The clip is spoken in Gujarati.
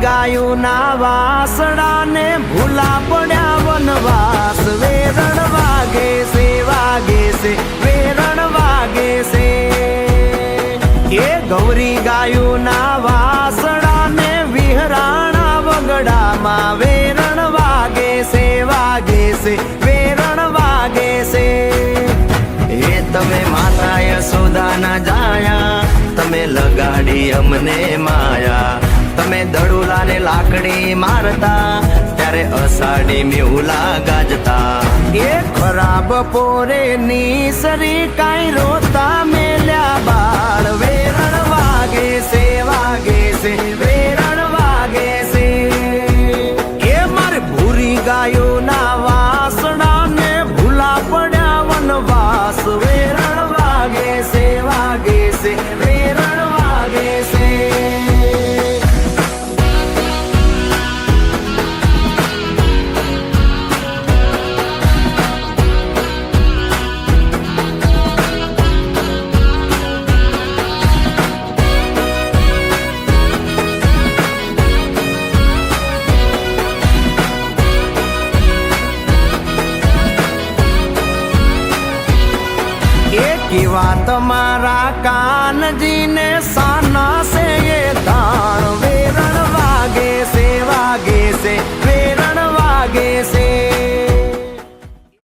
ગાયું ના વાસડા ને ભૂલા પડ્યા વનવાસ વેરણ વાગે છે વેરણ વાગે છે એ ગૌરી ગાયું ના વાસડા ને વિહરાણા વગડામાં વેરણ વાગે છે વેરણ વાગે છે એ તમે માતા યશોદા ના જાયા તમે લગાડી અમને માયા તમે દડુલા ને લાકડી મારતા ત્યારે અષાઢી મેહુલા ગાજતા એ ખરાબ પોરે ની સરી કાઈ રોતા મેલ્યા બાળ વેરણ વાગે છે વેરણ વાગે છે એ મારે ભૂરી ગાયો ના વાસણા ને ભૂલા પડ્યા વનવાસ વેરણ વાગે છે વેરણ વાગે છે કેવા તમારા કાનજી ને સાના છે એ તાણ વેરણ વાગે છે